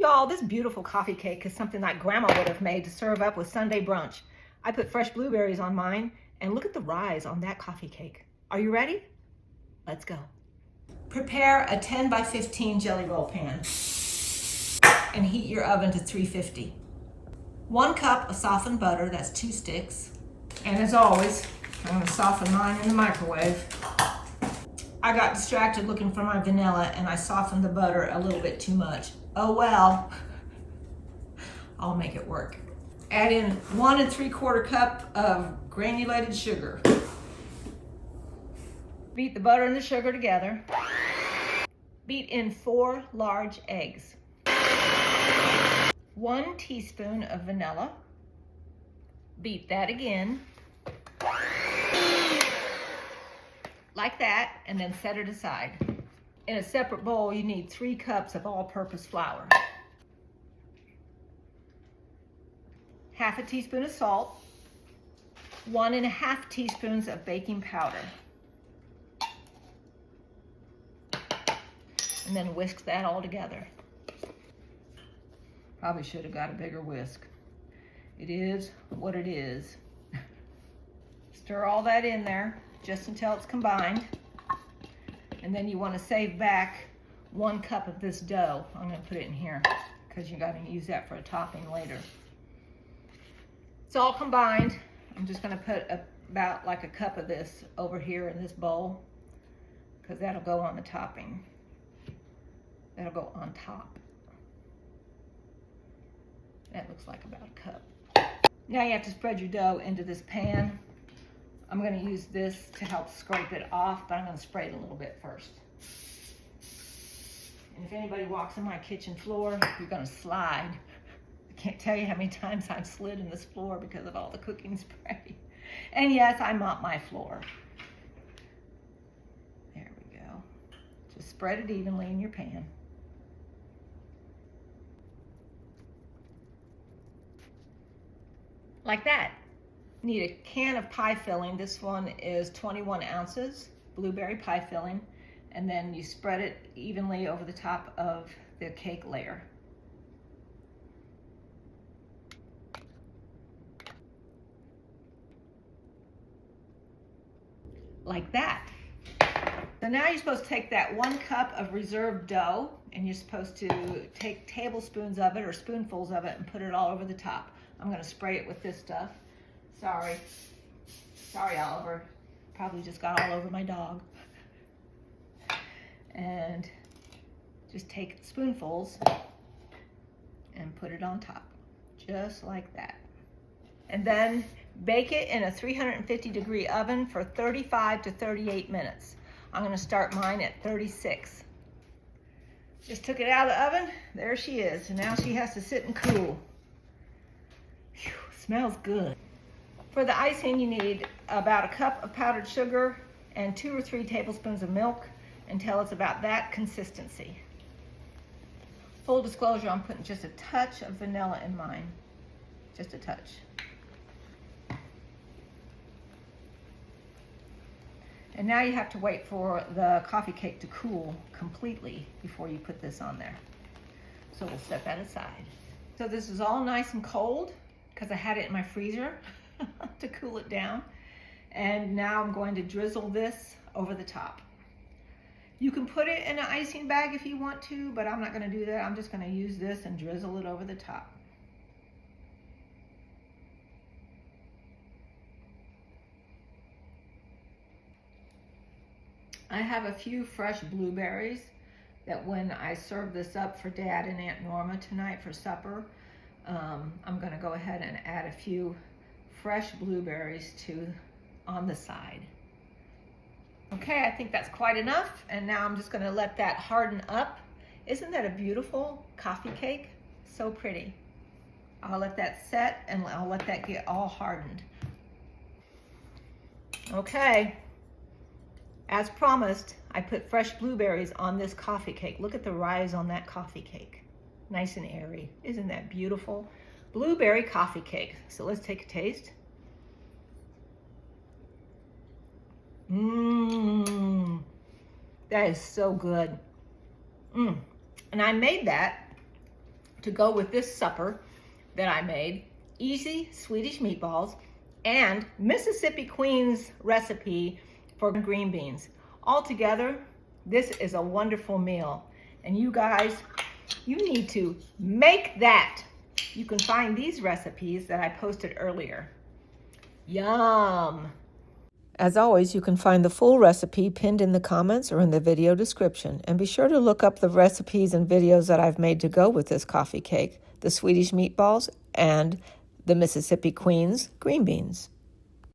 Y'all, this beautiful coffee cake is something like Grandma would have made to serve up with Sunday brunch. I put fresh blueberries on mine, and look at the rise on that coffee cake. Are you ready? Let's go. Prepare a 10 by 15 jelly roll pan and heat your oven to 350. 1 cup of softened butter, that's 2 sticks. And as always, I'm gonna soften mine in the microwave. I got distracted looking for my vanilla and I softened the butter a little bit too much. Oh well, I'll make it work. Add in 1 3/4 cup of granulated sugar. Beat the butter and the sugar together. Beat in 4 large eggs. 1 teaspoon of vanilla. Beat that again. Like that, and then set it aside. In a separate bowl, you need 3 cups of all-purpose flour. 1/2 teaspoon of salt. 1 1/2 teaspoons of baking powder. And then whisk that all together. Probably should have got a bigger whisk. It is what it is. Stir all that in there just until it's combined. And then you want to save back 1 cup of this dough. I'm going to put it in here because you're going to use that for a topping later. It's all combined. I'm just going to put about like a cup of this over here in this bowl because that'll go on the topping. That'll go on top. That looks like about a cup. Now you have to spread your dough into this pan. I'm going to use this to help scrape it off, but I'm going to spray it a little bit first. And if anybody walks on my kitchen floor, you're going to slide. I can't tell you how many times I've slid in this floor because of all the cooking spray. And yes, I mop my floor. There we go. Just spread it evenly in your pan. Like that. Need a can of pie filling. This one is 21 ounces, blueberry pie filling, and then you spread it evenly over the top of the cake layer. Like that. So now you're supposed to take that 1 cup of reserved dough and you're supposed to take tablespoons of it or spoonfuls of it and put it all over the top. I'm going to spray it with this stuff. Sorry, Oliver. Probably just got all over my dog. And just take spoonfuls and put it on top, just like that. And then bake it in a 350-degree oven for 35 to 38 minutes. I'm going to start mine at 36. Just took it out of the oven. There she is. And now she has to sit and cool. Whew, smells good. For the icing, you need about a cup of powdered sugar and 2 or 3 tablespoons of milk until it's about that consistency. Full disclosure, I'm putting just a touch of vanilla in mine. Just a touch. And now you have to wait for the coffee cake to cool completely before you put this on there. So we'll set that aside. So this is all nice and cold because I had it in my freezer to cool it down. And now I'm going to drizzle this over the top. You can put it in an icing bag if you want to, but I'm not going to do that. I'm just going to use this and drizzle it over the top. I have a few fresh blueberries that when I serve this up for Dad and Aunt Norma tonight for supper, I'm going to go ahead and add a few fresh blueberries on the side. Okay, I think that's quite enough, and now I'm just going to let that harden up. Isn't that a beautiful coffee cake? So pretty. I'll let that set and I'll let that get all hardened. Okay, as promised, I put fresh blueberries on this coffee cake. Look at the rise on that coffee cake. Nice and airy. Isn't that beautiful? Blueberry coffee cake. So let's take a taste. Mmm, that is so good. And I made that to go with this supper that I made, easy Swedish meatballs and Mississippi Queen's recipe for green beans. Altogether, this is a wonderful meal. And you guys, you need to make that. You can find these recipes that I posted earlier. Yum! As always, you can find the full recipe pinned in the comments or in the video description. And be sure to look up the recipes and videos that I've made to go with this coffee cake, the Swedish meatballs, and the Mississippi Queen's green beans.